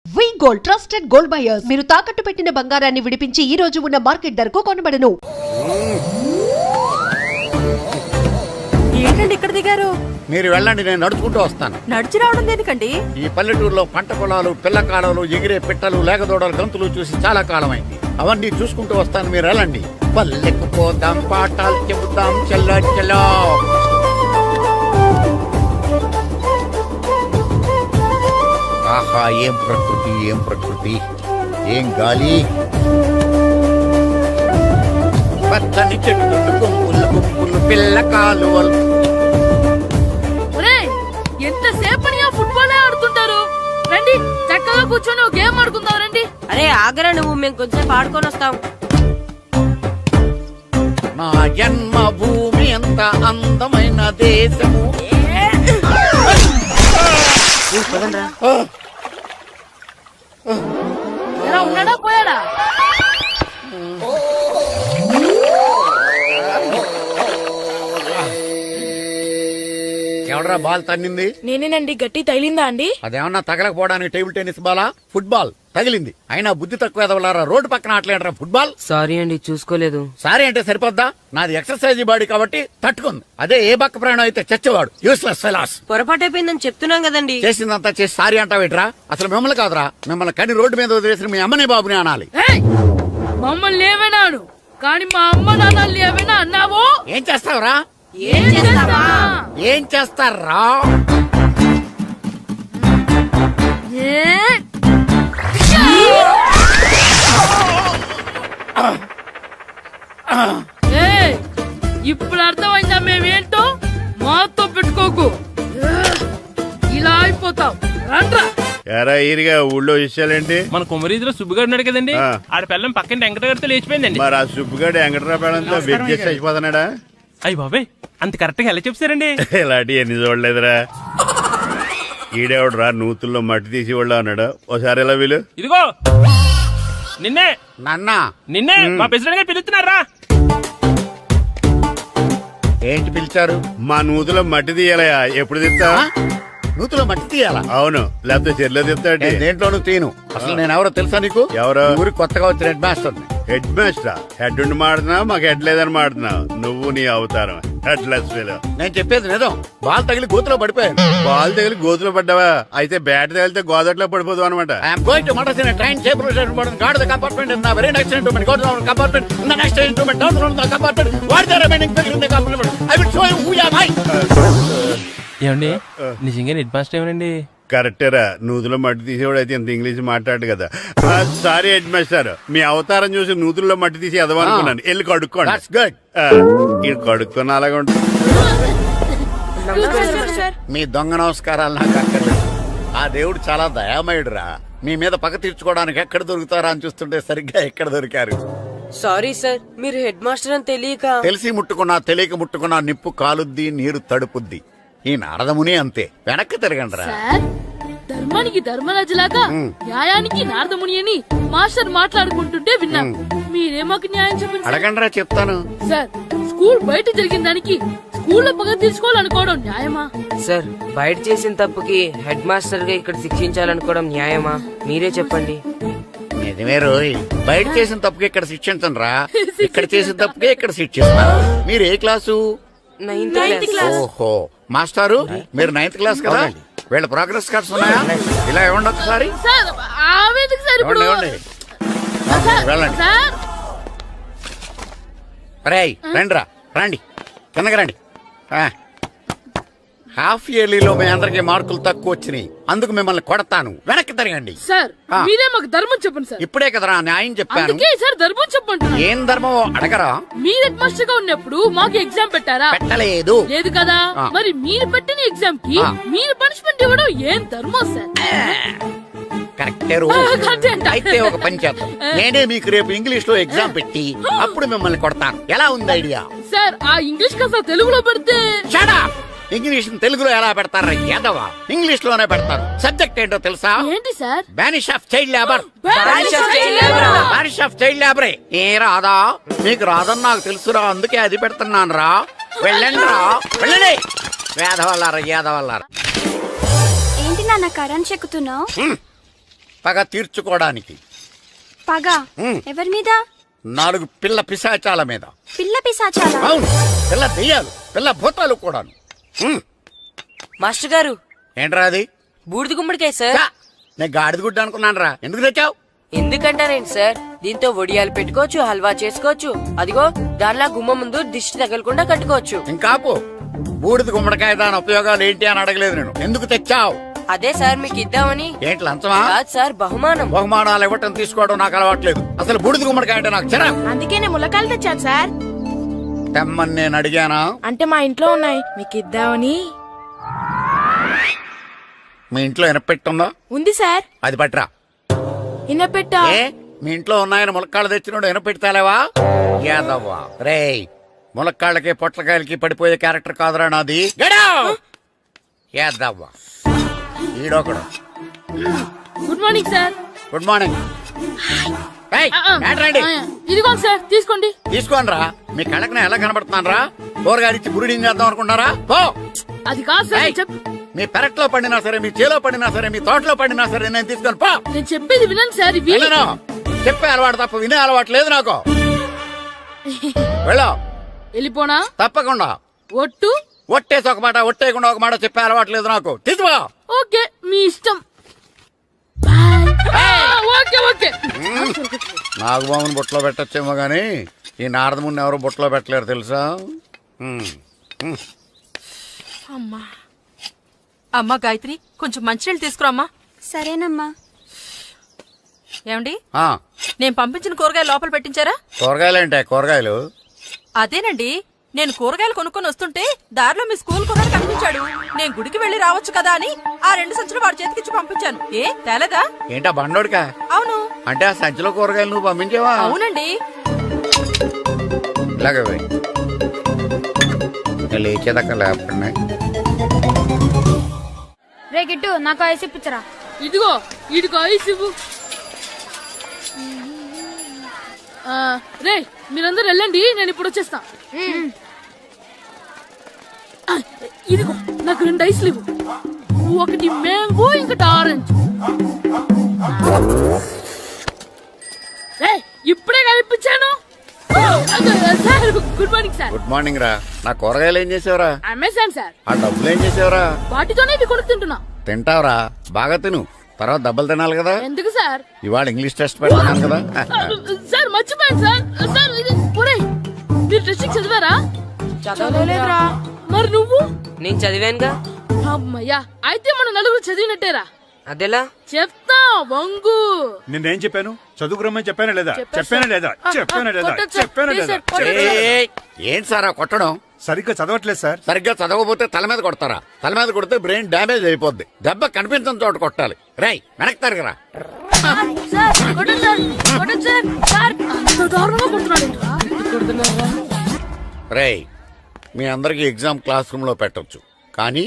వి gold trusted gold buyers మీరు తాకట్టు పెట్టిన బంగారాన్ని విడిపించి ఈ రోజు ఉన్న మార్కెట్ ధరకు కొనబడను. ఏంటండి ఇక్కడ దిగారు? మీరు వెళ్ళండి, నేను నడుచుకుంటూ వస్తాను. నడిచి రావడం దేనికండి? ఈ పల్లెటూరులో పంట పొలాలు, పిల్ల కాలాలు, ఎగిరే పిట్టలు, లేగదోడలు, గంతులు చూసి చాలా కాలమైంది. అవన్నీ చూసుకుంటూ వస్తాను, మీరు వెళ్ళండి. పల్లెకు పోదాం, పాఠాలు చెబుతాం, చల్లో చల్లో. ఆహా, ఏం ప్రకృతి, ఏం ప్రకృతి, ఏం గాలి. పచ్చని చెట్లు, గుంపులు గుంపులు, పిల్ల కాలువలు. ఎంతసేపని ఆ ఫుట్బాల్ ఆడుతుంటారు? రండి, చక్కగా కూర్చొని ఒక గేమ్ ఆడుకుందాం రండి. అరే ఆగరా నువ్వు, మేము కొంచెం ఆడుకొని వస్తాం. నా జన్మభూమి ఎంత అందమైన దేశము. ఎలా ఉన్నాడా, పోయాడా? ఎవడరా బాల్ తన్నింది? నేనేనండి. గట్టి తగిలిందా అండి? అదేమన్నా తగలకపోవడానికి టేబుల్ టెన్నిస్ బాలా, ఫుట్బాల్ తగిలింది. అయినా బుద్ధి తక్కువ ఎదవలారా, రోడ్డు పక్కన ఆటలేడరా ఫుట్బాల్. సారీ అండి, చూసుకోలేదు. సారీ అంటే సరిపోద్దా? నాది ఎక్సర్సైజ్ బాడీ కాబట్టి తట్టుకుంది. అదే ఏ బక్క ప్రాణం అయితే చచ్చేవాడు. Useless fellas. పొరపాటు అయిపోయిందని చెప్తున్నాం కదండి. చేసిందంతా చేసి సారీ అంటావేట్రా? అసలు మిమ్మల్ని కాదురా, మిమ్మల్ని కని రోడ్డు మీద వదిలేసిన మీ అమ్మని బాబుని అనాలి. మమ్మల్ని ఏమైనాను కానీ మా అమ్మ నాన్నల్ని ఏమైనా అన్నావో? ఏం చేస్తావురా? ఏం చేస్తావా? ఏం చేస్తారా? ఇప్పుడు అర్థమైందా మేమేంటో? మాతో పెట్టుకోకు, ఇలా అయిపోతావు. రండ్రా. ఎరా ఈరిగా ఊళ్ళో విషయాలేంటి? మన కుమరీధిలో సుబ్బుగాడు ఉన్నాడు కదండి, ఆడ పిల్లం పక్కన వెంకటగారితో లేచిపోయిందండి. మరి ఆ సుబ్బుగాడు వెంకటరావు పేడంతో వెయిట్ చేసి అయిపోతున్నాడా? అయ్యి బాబాయ్, అంత కరెక్ట్ గా ఎలా చెప్తారండి? ఇలాంటి ఎన్ని చూడలేదురా. ఈడేవడరా నూతుల్లో మట్టి తీసి వాళ్ళు అన్నాడు. ఓసారి ఎలా వీలు? ఇదిగో నిన్నే నాన్నా, నిన్నే మా ప్రెసిడెంట్ గారు పిలుస్తున్నారా? ఏంటి పిలిచారు? మా నూతులో మట్టి తీయాలయా, ఎప్పుడు తీస్తా? నూతులో మట్టి తీయాలా? అవును, లేకపోతే చెర్లో తీస్తాడు. నేను దేంట్లోనూ తీను. అసలు నేను ఎవరో తెలుసా నీకు? ఎవరో? ఊరికి కొత్తగా వచ్చిన head master. Head master? Head ఉండి మాడుతున్నావు, మాకు హెడ్ లేదని మాడుతున్నావు. నువ్వు నీ అవతారం హెడ్ లెస్ ఫీల్. నేను చెప్పేది నిజం. బాల్ తగిలి గోతులో పడిపోయాను. బాల్ తగిలి గోతులో పడ్డావా? అయితే బ్యాట్ తగిలితే గోదట్లో పడిపోదు అనమాట. I'm going to Madras in a train table station guard the compartment in the very next instrument go to the compartment in the next instrument down to the compartment what the remaining figure in the compartment I will show you who you are. ఏమండి నిజంగా head master ఏమనండి? కరెక్టేరా, నూతులో మట్టి తీసేవాడు అయితే ఇంత English మాట్లాడు కదా. Sorry head master, మీ అవతారం చూసి నూతుల్లో మట్టి తీసి ఎదవనుకున్నాను. వెళ్ళి కడుక్కోండి. ఇది కడుక్కొని అలాగే ఉంటుంది. మీ దొంగ నమస్కారాలు నాకు అక్కర్లేదు. ఆ దేవుడు చాలా దయామయుడురా. మీ మీద పగ తీర్చుకోవడానికి ఎక్కడ దొరుకుతారా అని చూస్తుంటే సరిగ్గా ఎక్కడ దొరికారు. సారీ సార్, మీరు హెడ్ మాస్టర్ అని తెలియక. తెలిసి ముట్టుకున్నా తెలియక ముట్టుకున్నా నిప్పు కాలుద్ది, నీరు తడుపుద్ది. ఈ నారదముని అంతే. వెనక్కి తిరగండిరా. ధర్మానికి ధర్మరాజులాగా న్యాయానికి నారదముని అని మాస్టర్ మాట్లాడుకుంటుంటే విన్నాం. మీరే మాకు న్యాయం చెప్పండి. అడగండిరా, చెప్తాను. సార్, స్కూల్ బయట జరిగిన దానికి స్కూల్లో పగ తీసుకోవాలనుకోవడం న్యాయమా? సార్, బయట చేసిన తప్పుకి హెడ్ మాస్టర్ గా ఇక్కడ శిక్షించాలనుకోవడం న్యాయమా? మీరే చెప్పండి. నిజమే రోయ్, బయట చేసిన తప్పుకి ఇక్కడ శిక్షించను రా. ఇక్కడ చేసిన తప్పుకే ఇక్కడ శిక్షిస్తా. మీరు ఏ క్లాసు? 9th class. ఓహో, మాస్టారు మీరు 9th క్లాస్ కదా? వీళ్ళ ప్రోగ్రెస్ కార్డ్స్ ఉన్నాయా? ఇలా ఇవ్వండి ఒకసారి. సార్, ఆవేదకు సార్ ఇప్పుడు. వెళ్ళండి. సార్, రేయ్ రండిరా, రండి కిందకి రండి. హాఫ్ ఇయర్లీలో మీ అందరికి మార్కులు తక్కువ వచ్చినాయి, అందుకు మిమ్మల్ని కొడతాను. వెనక్కి తిరగండి. సార్ మీరే మాకు ధర్మం చెప్పండి సార్. ఇప్పుడే కదరా న్యాయం చెప్పాను. అందుకే సార్ ధర్మం చెప్పండి. ఏం ధర్మం అడగరా? మీరు హెడ్ మాస్టర్ గా ఉన్నప్పుడు మాకు ఎగ్జామ్ పెట్టారా? పెట్టలేదు. లేదు కదా. మరి మీరు పెట్టిన ఎగ్జామ్ కి మీరు పనిష్మెంట్ ఇవ్వడం ఏం ధర్మం సార్? కరెక్టే. అయితే ఒక పని చేద్దాం, నేనే మీకు రేపు ఇంగ్లీష్ లో ఎగ్జామ్ పెట్టి అప్పుడు మిమ్మల్ని కొడతాను. ఎలా ఉంది ఐడియా? సార్, ఆ ఇంగ్లీష్ కాస్త తెలుగులో పెడితే. ఇంగ్లీష్ తెలుగులో ఎలా పెడతారా యాదవా? ఇంగ్లీష్ లోనే పెడతారు. సబ్జెక్ట్ ఏంటో తెలుసా? ఏంటి sir? Banish of child labour. Banish of child లేబరే. ఏ రాదా? మీకు రాదని నాకు తెలుసురా, అందుకే అది పెడుతున్నాను రా. వెళ్ళండి రా, వెళ్ళండి. వేదవల్లారా, యాదవల్లారా. ఏంటి నాన్న కరెంట్ చెక్కుతున్నావు? పగ తీర్చుకోవడానికి. పగ ఉమ్. ఎవరి మీద? 4 పిల్ల పిశాచాల మీద. పిల్ల పిశాచాలా? అవును, పిల్ల దెయ్యాలు, పిల్ల భూతాలు కూడాను. ఉమ్. మాస్టర్ గారు ఏంట్రా అది? బూడిద గుమ్మడికాయ సార్. ఛా, నేను గాడిద గుడ్డ అనుకున్నాను రా. ఎందుకు తెచ్చావు? ఎందుకంటారేంటి సార్, దీంతో వడియాలు పెట్టుకోవచ్చు, హల్వా చేసుకోవచ్చు. అదిగో దానిలా గుమ్మ ముందు దిష్టి తగలకుండా కట్టుకోవచ్చు. ఇంకాపు, బూడిద గుమ్మడికాయ దాని ఉపయోగాలు ఏంటి అని అడగలేదు నేను. ఎందుకు తెచ్చావు? అదే సార్ మీకు ఇద్దామని. ఏంటి లంచమా? కాదు సార్, బహుమానం. బహుమానాలు ఇవ్వటం తీసుకోవడం నాకు అలవాట్లేదు. అసలు బూడిద గుమ్మడికాయ అంటే నాకు చిరా. అందుకే నేను ములకాయలు తెచ్చాను సార్. తెమ్మని నేను అడిగానా? అంటే మా ఇంట్లో ఉన్నాయి, మీకు ఇద్దామని. మీ ఇంట్లో ఎనపెట్టుందా? ఉంది సార్. అది పట్రా. ఇన్నపెట్టా? ఏ, మీ ఇంట్లో ఉన్నాయని ములక్కాళ్ళు తెచ్చినోడు ఎనపెడతాలేవా? యాదవ్వా రేయ్, ములక్కాళ్ళకి పొట్లకాయలకి పడిపోయే క్యారెక్టర్ కాదురా నాది. యాదవ్వా ఈడొకడు. Good morning sir. Good morning. ఏయ్, ఏంట్రాండి? ఇదిగోండి సార్, తీసుకోండి. తీసుకోనరా. మీ కళ్ళకి నేను ఎలా కనబడుతున్నాను రా? కూరగాయలిచ్చి గురిడి చేద్దాం అనుకుంటారా? పో. అది కాదు సార్, ఏయ్, మీ పెరట్లో పండినా సరే, మీ చేలో పండినా సరే, మీ తోటలో పండినా సరే నేను తీసుకొని పో. నేను చెప్పేది వినండి సార్. ఇవి వెళ్ళను. చెప్పే అలవాటు తప్ప వినే అలవాటు లేదు నాకు. వెళ్ళో. వెళ్ళిపోనా? తప్పకుండా. ఒట్టు? ఒట్టేసి ఒక మాట, ఒట్టేయకుండా ఒక మాట చెప్పే అలవాటు లేదు నాకు. తీసుకో. ఓకే, మీ ఇష్టం. Okay okay. నాగబాబుని బుట్టలో పెట్టచ్చేమో గాని ఈ నారదముని ఎవరు బుట్టలో పెట్టలేరు తెలుసా? అమ్మా గాయత్రి, కొంచెం మంచినీళ్ళు తీసుకురామ్మా. సరేనమ్మా. ఏమండి, ఆ, నేను పంపించిన కూరగాయలు లోపల పెట్టించారా? కూరగాయలేంటే కూరగాయలు? అదేనండి, నేను కూరగాయలు కొనుక్కొని వస్తుంటే దారిలో మీ స్కూల్ కుర్రాడు కనిపించాడు. నేను గుడికి వెళ్లి రావచ్చు కదా అని ఆ 2 సంచులు వాడి చేతికిచ్చి పంపించాను. ఏ తేలేదా? ఏంటా బండోడికా? అవును. అంటే ఆ సంచిలో కూరగాయలు నువ్వు పంపించావా? అవునండి. ఇలాగే పోయి లేచేదాకా లేపండి. రే గిట్టు, నాకు ఐస్ ఇప్పించరా. ఇదిగో ఇదిగో ఐస్ ఇవ్వు. రే మీరందరూ వెళ్ళండి, నేను ఇప్పుడు వచ్చేస్తా. ఇదిగో నాకు 2 ఐస్లు ఇవ్వు. ఒకటి మ్యాంగో, ఇంకటి ఆరెంజ్. ఇప్పుడే కనిపించాను. Sir good morning sir. Good morning రా. నా కూరగాయలు ఏం చేసావురా? Amazon sir. ఆ డబ్బులు ఏం చేసావురా? వాటితోనే ఇవి కొనుక్కుంటున్నా. తింటావురా? బాగా తిను, తర్వాత డబ్బులు తినాలి కదా. ఎందుకు సార్? ఇవాళ ఇంగ్లీష్ టెస్ట్ పెడుతున్నాను కదా. సార్ మర్చిపోయాను సార్. సార్ ఇది ఒరేయ్, మీరు టెస్టింగ్ చదివారా? చదవలేదురా. మరి నువ్వు? నేను చదివానుగా. అమ్మయ్యా, అయితే మన నలుగురు చదివినట్టేరా. అదెలా? చెప్తా వంగు. నేనేం చెప్పాను? చదువుకురమ్మని చెప్పానా లేదా? చెప్పాను సార్. ఏయ్, ఏంటి సార్ ఆ కొట్టడం? సరిగ్గా చదవట్లేదు సార్. సరిగ్గా చదవకపోతే తల మీద కొడతారా? తల మీద కొడితే బ్రెయిన్ డ్యామేజ్ అయిపోద్ది. దెబ్బ కనిపించిన చోట కొట్టాలి. రేయ్, వెనక్కి తరగరా. రేయ్, మీ అందరికి ఎగ్జామ్ క్లాస్ రూమ్ లో పెట్టొచ్చు, కానీ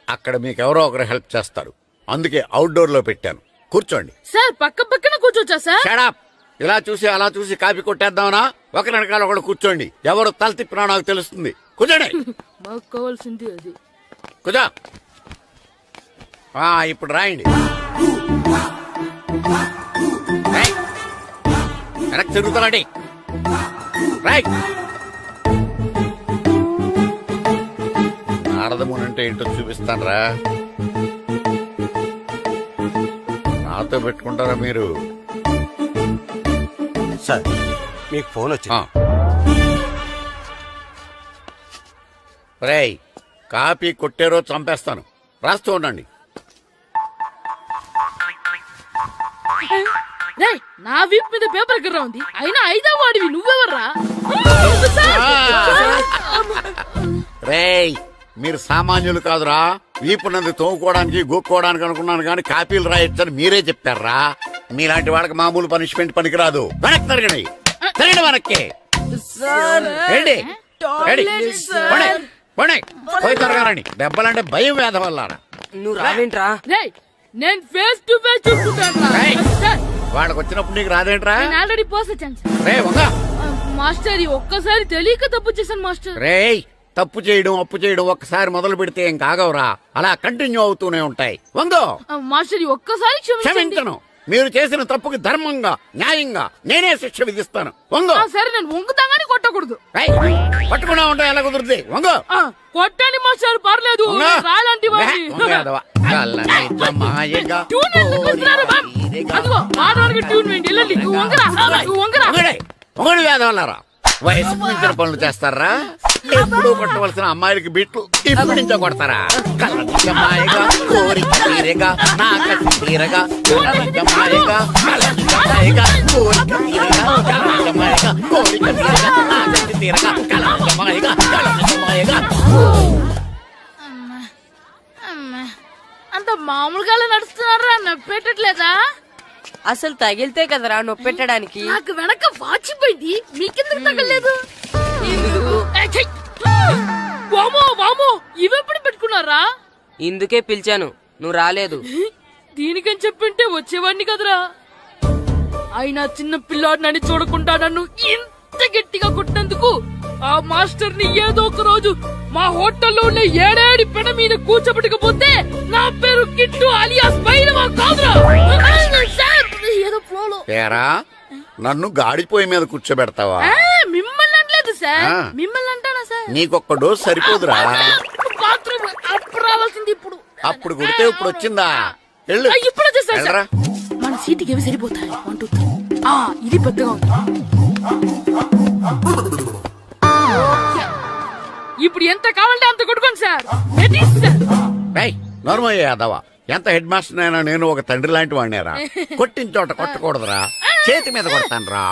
అక్కడ మీకు ఎవరో ఒకరు హెల్ప్ చేస్తారు. అందుకే అవుట్డోర్ లో పెట్టాను. కూర్చోండి. సార్ పక్క పక్కన కూర్చోచ్చా సార్? షడప్. ఇలా చూసి అలా చూసి కాపీ కొట్టేద్దామనా? ఒకరి వెనకాల ఒకడు కూర్చోండి. ఎవరు తల తిప్పినా నాకు తెలుస్తుంది. కూర్చోండి. మాకు కావాల్సింది అది. కూర్చో. ఇప్పుడు రాయండి. వెనక్కి తిరుగుతారండి. రాయ్. నారదముని అంటే ఏంటో చూపిస్తాను రా. నాతో పెట్టుకుంటారా మీరు? సార్, మీకు ఫోన్ వచ్చింది. రేయ్, కాపీ కొట్టారో చంపేస్తాను. రాస్తూ ఉండండి. రేయ్, నా వీప్ మీద పేపర్ ఎక్కడ ఉంది? అయినా 5వ వాడివి నువ్వెవర్రా? రేయ్, మీరు సామాన్యులు కాదురా. వీపునంది తోముకోవడానికి గోక్కోవడానికి అనుకున్నాను, కానీ కాపీలు రాయొచ్చని మీరే చెప్పారా? మీలాంటి వాళ్ళకి మామూలు పనిష్మెంట్ పనికిరాదు. వెనక్కి తిరగండి. తిరగండి వెనక్కి. ఏంటి? పోయి తిరగారండి. దెబ్బలంటే భయం వేద వల్ల. నువ్వు రావేంట్రా? రేయ్, నేను ఫేస్ టు ఫేస్ చూసుకుంటాను. వాళ్ళకి వచ్చినప్పుడు నీకు రాదేంట్రా? నేను ఆల్రెడీ పోస్ వచ్చాను సార్. రే వంగా. మాస్టర్, ఈ ఒక్కసారి తెలియక తప్పు చేశాను మాస్టర్. రేయ్, తప్పు చేయడం అప్పు చేయడం ఒక్కసారి మొదలు పెడితే ఏం కాగవరా. అలా కంటిన్యూ అవుతూనే ఉంటాయి. వందో. మాస్టర్, ఈ ఒక్కసారి క్షమించండి. క్షమించను. మీరు చేసిన తప్పుకి ధర్మంగా న్యాయంగా నేనే శిక్ష విధిస్తాను. వంగు. సరే నేను వంగుతాగాని కొట్టకూడదు. ఏయ్, పట్టుకున్నా ఉంటా ఎలా కుదురుతుంది? వంగు. కొట్టండి మాస్టర్ పర్లేదు. వంగు. రాలాంటి వాడిని. వంగు యాదవ. చల్లని జమాయగా ట్యూన్ ఎందుకు ఇస్తున్నారు బాబ్? అదిగో ఆడవాళ్ళకి ట్యూన్ వేయండి. వెళ్ళండి. నువ్వు వంగరా. నువ్వు వంగరా. వంగడి వేదవల్లారా, వయసుకు మించిన పనులు చేస్తారా? ఎప్పుడూ కొట్టవలసిన అమ్మాయిలకి బిట్లు ఇప్పుడు నుంచో కొడతారా? కళ్ళని జమాయగా కోరిక తీరగా నా కసి తీరగా కళ్ళని జమాయగా కళ్ళని జమాయగా కోరిక తీరగా కళ్ళని జమాయగా కోరిక తీరగా నా కసి తీరగా కళ్ళని జమాయగా కళ్ళని జమాయగా. అంత మామూలుగా నడుస్తున్నారా? నొప్పెట్టట్లేదా? అసలు తగిలితే కదరా నొప్పెట్టడానికి. నాకు వెనక వాచిపోయింది. మీకెందుకు తగలేదు? వామో వామో, ఇవెప్పుడు పెట్టుకున్నారా? ఇందుకే పిలిచాను, నువ్వు రాలేదు. దీనికని చెప్పింటే వచ్చేవాడిని కదరా. అయినా చిన్న పిల్లాడినని చూడకుండా నన్ను ఇంత గట్టిగా కొట్టినందుకు ఆ మాస్టర్ ని ఏదో ఒక రోజు మా హోటల్లో ఉన్న ఏడేడి పెడ మీద కూర్చోబెట్టకపోతే నా పేరు కిట్టు అలియాస్ బైరవా కాదురా. ఏదో ఫ్లోలో ఏరా, నన్ను గాడిపోయి మీద కూర్చోబెడతావా? మిమ్మల్ని అనలేదు సార్. ఆ. మిమ్మల్ని అంటానా సార్? నీకొక్క డోస్ సరిపోదురా? బాత్రూమ్ అప్పుడు రావాల్సింది ఇప్పుడు. అప్పుడు కొడితే ఇప్పుడు వచ్చిందా? వెళ్ళు. ఇప్పుడు వచ్చేసా సార్. వెళ్ళరా. మన సీటుకి ఏవి సరిపోతాయి? 1 2 3. ఇది పెద్దగా ఉంది. ఇప్పుడు ఎంత కావాలంటే అంత కొట్టుకోండి సార్. నర్మయ్య యాదవ, ఎంత హెడ్ మాస్టర్ అయినా నేను ఒక తండ్రి లాంటి వాడినేరా. కొట్టిన చోట కొట్టకూడదురా, చేతి మీద కొడతాను రా.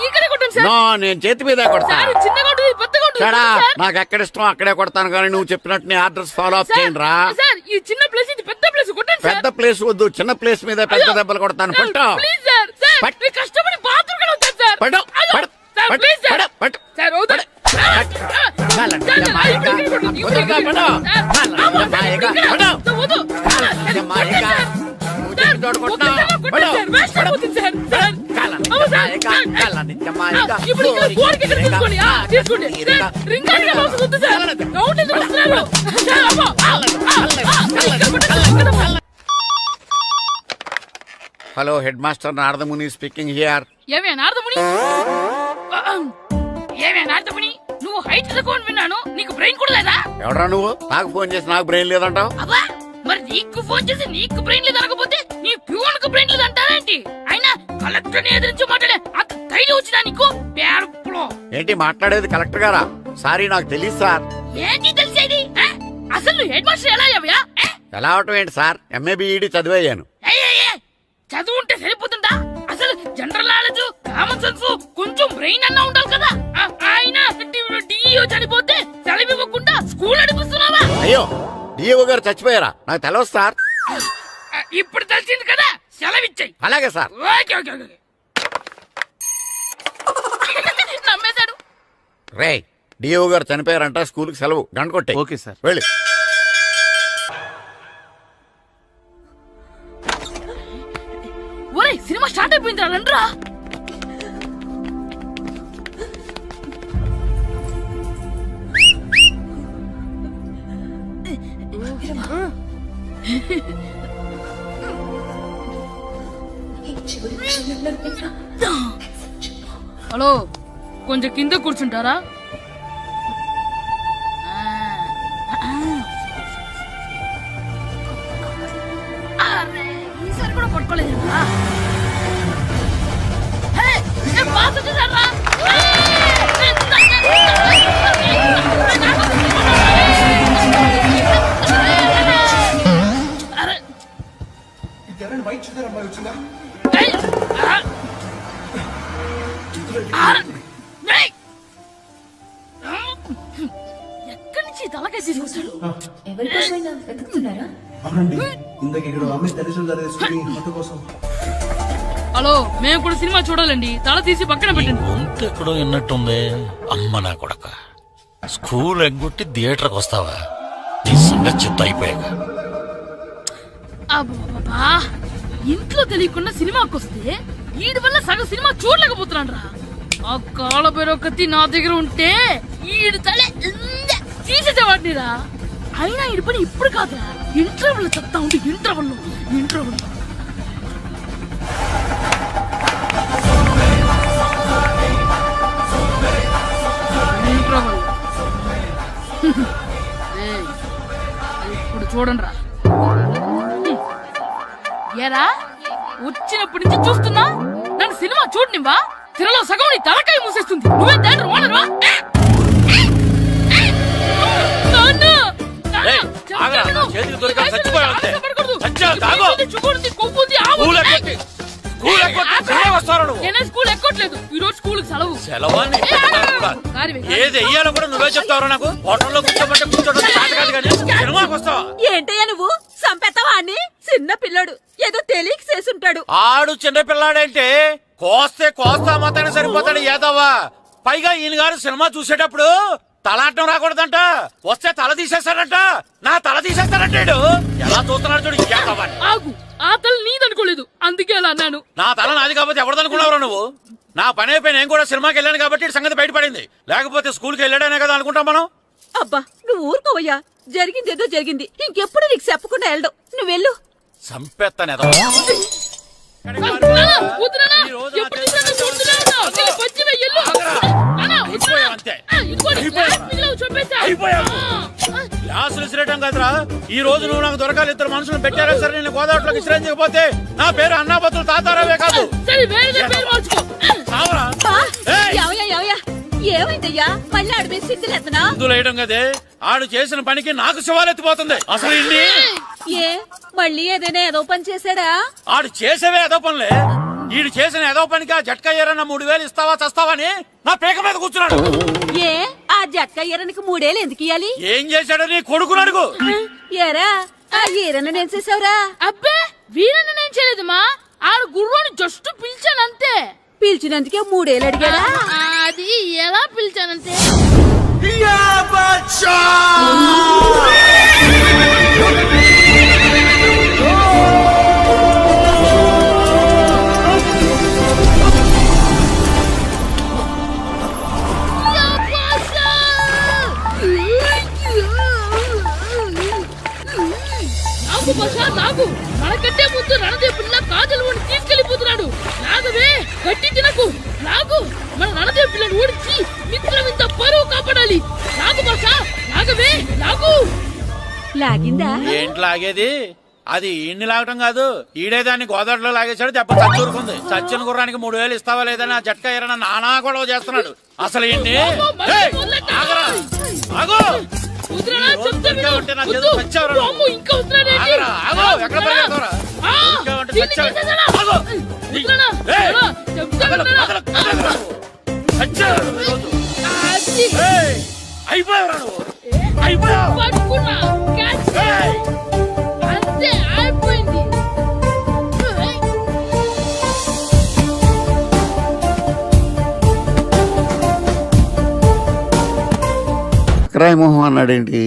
ఇక్కడే కొట్టండి సార్. నో, నేను చేతి మీద కొడతా. చిన్నగా ఉంటుంది, పెద్దగా ఉంటుంది సడా, సార్. నాకు ఎక్కడ ఇష్టం అక్కడే కొడతాను, కానీ నువ్వు చెప్పినట్టు నీ ఆర్డర్స్ ఫాలో అప్ చేయండి రా. సార్ ఈ చిన్న ప్లేస్ ఇది పెద్ద ప్లేస్ కొట్టండి సార్. పెద్ద ప్లేస్ వద్దు, చిన్న ప్లేస్ మీద పెద్ద దెబ్బలు కొడతాను. పట్టు ప్లీజ్ సార్. సార్ పట్టు. మీరు కష్టపడి బాత్రూమ్ కూడా వచ్చారు సార్. పట్టు పట్టు సార్ పట్టు ప్లీజ్ సార్. పట్టు సార్ వద్దు. Hello, head master Naradamuni speaking here. ఏమే నారదముని? ఏమే నారదముని, నువ్వు హైట్ తక్కువ విన్నాను. నీకు బ్రెయిన్ కూడా లేదా? ఎవడా నువ్వు? నాకు ఫోన్ చేసి నాకు బ్రెయిన్ లేదంటావు? అబ్బా, మరి నీకు ఫోన్ చేసి నీకు బ్రెయిన్ లేదనకపోతే నీ ప్యూన్ కు బ్రెయిన్ లేదంటారేంటి? అయినా కలెక్టర్ ని ఎదిరించి మాట్లాడే అంత ధైర్యం వచ్చినా నీకు? పేరులో ఏంటి మాట్లాడేది? కలెక్టర్ గారా? సారీ, నాకు తెలియదు సార్. ఏంటి తెలిసేది? అసలు నువ్వు హెడ్ మాస్టర్ ఎలా అయ్యావా? ఎలా అవటం ఏంటి సార్? MA B Ed చదివయ్యాను. చదువు ఉంటే సరిపోతుందా? అసలు జనరల్ నాలెడ్జ్, కామన్ సెన్స్, కొంచెం బ్రెయిన్ అన్నా ఉండాలి కదా. ఆయన డిఇఓ చనిపోతే సెలవు ఇవ్వకుండా స్కూల్ నడిపిస్తున్నావా? అయ్యో, డిఓ గారు చచ్చిపోయారా? నాకు తెలవదు సార్. ఇప్పుడు తెలిసింది కదా, సెలవిచ్చాయి. అలాగే సార్. Okay okay okay. నమ్మేశాడు. రే, డిఓ గారు చనిపోయారంట, స్కూల్ కి సెలవు. గంట కొట్టే. Okay sir. వెళ్ళి. ఒరే, సినిమా స్టార్ట్ అయిపోయిందిరా, రండ్రా. హలో, కొంచెం కింద కూర్చుంటారా? ఈసారి కూడా పట్టుకోలేదు. ఎక్కడి నుంచి తలకాయ తీసుకొచ్చాడు? ఎవరికోసమైనా వెతుకుతున్నారా? హలో, మేము కూడా సినిమా చూడాలండి. తల తీసి పక్కన పెట్టండి. గొంతు ఎక్కడో విన్నట్టుంది. అమ్మ నా కొడక, స్కూల్ ఎగ్గొట్టి థియేటర్కి వస్తావా? నీ సంగతి చెత్త అయిపోయాక. అబ్బా, ఇంట్లో తెలియకుండా సినిమాకి వస్తే వీడి వల్ల సగం సినిమా చూడలేకపోతున్నాను రా. ఆ కాళ్ళ బెరొకతి నా దగ్గర ఉంటే ఈడు తలే తీసేసేవాడిని రా. అయినా ఈడి పని ఇప్పుడు కాదురా, ఇంటర్వెల్ చెప్తా ఉంటే ఇంటర్వెల్ చూడండిరా. ఏరా వచ్చినప్పటి నుంచి చూస్తున్నా నన్ను సినిమా చూడనివ్వా? తిరలో సగం నీ తలకాయ మూసేస్తుంది. నువ్వే తండ్రి ఓనరువా? చేతికి దొరికాక చచ్చిపోయావు అంతే. చచ్చావు, తాగు. నేనే స్కూల్ ఎక్కట్లేదు. ఈ రోజు స్కూల్ సెలవు. సెలవాన్ని ఏది వెయ్యాలో కూడా నువ్వే చెప్తావు. నాకు హోటల్లో కూర్చోమంటే కూర్చోడం చేత కాదు కానీ సినిమాకి వస్తావా? ఏంటయ్యా నువ్వు సంపెత్తవా అని? చిన్న పిల్లడు ఏదో తెలియక చేసుంటాడు. ఆడు చిన్న పిల్లాడంటే కోస్తా మాత్రమే సరిపోతాడు ఏదవ్వా. పైగా ఈయన గారు సినిమా చూసేటప్పుడు తలాటం రాకూడదంట. వస్తే తల తీసేస్తాడంట. నా తల తీసేస్తాడంటాడు. ఎలా చూస్తున్నాడు చూడు. ఆగు, ఆ తల నీదనుకోలేదు, అందుకే అలా అన్నాను. నా తల నాది కాబట్టి ఎవరిదనుకున్నావురా నువ్వు? నా పని అయిపోయి నేను కూడా సినిమాకి వెళ్ళాను కాబట్టి సంగతి బయటపడింది. లేకపోతే స్కూల్కి వెళ్ళాడనే కదా అనుకుంటాం మనం. అబ్బా నువ్వు ఊరుకోవయ్యా. జరిగిందేదో జరిగింది. ఇంకెప్పుడు నీకు చెప్పకుండా వెళ్ళడు. నువ్వు వెళ్ళు. సంపెత్తనే గ్లాసులు విసిరేయటం కదరా. ఈ రోజు నువ్వు నాకు దొరకాలి. ఇద్దరు మనుషులు పెట్టారా సరే, నేను గోదావరిలోకి విసిరించకపోతే నా పేరు అన్నాబతులు తాతారావే కాదు. ఏమైందయ్యా? మళ్ళీ ఆడిపై సిద్ధులేతనా? వేయడం కదే. ఆడు చేసిన పనికి నాకు శివాలెత్తిపోతుంది. అసలు ఇన్ని ఏ మళ్ళీ ఏదైనా ఏదో పని చేశాడా? ఆడు చేసేవే ఏదో పనులే. ఈడు చేసిన ఏదో పనికి ఆ జట్కా ఏరన్న 3000 ఇస్తావా చస్తావని నా పేక మీద కూర్చున్నాడు. ఏ ఆ జట్కా ఈరనికి 3 ఏళ్ళు ఎందుకు ఇయ్యాలి? ఏం చేశాడో నీ కొడుకును అడుగు. ఏరా ఆ ఈరన్న నేను చేసావురా? అబ్బే వీరన్న నేను చేయలేదమ్మా. ఆడు గుర్రాన్ని జస్ట్ పిలిచానంతే. పిలిచినందుకే 3 ఏళ్ళు అడిగాడా? అది ఎలా పిలిచానంతే. నాగు మనకంటే ముందు రణదేవుడిలా కాజలవాడిని తీసుకెళ్లిపోతున్నాడు. నాగవే గట్టి తినకు. నాగు మన రణదేవు పిల్లని ఓడించి మిత్రమింత పరువు కాపాడాలి. నాగు భాష నాగవే నాగు. లాగిందా? ఏంటి లాగేది? అది ఈయన్ని లాగటం కాదు. ఈడే దాన్ని గోదావరిలో లాగేశాడు. దెబ్బ చచ్చూరుకుంది. చచ్చిన గుర్రానికి 3000 ఇస్తావా లేదని ఆ జట్కా ఏరన్నా నానా గొడవ చేస్తున్నాడు. అసలు ఈయన్ని అంతే అయిపోయింది. క్రాయమోహం అన్నాడేంటి?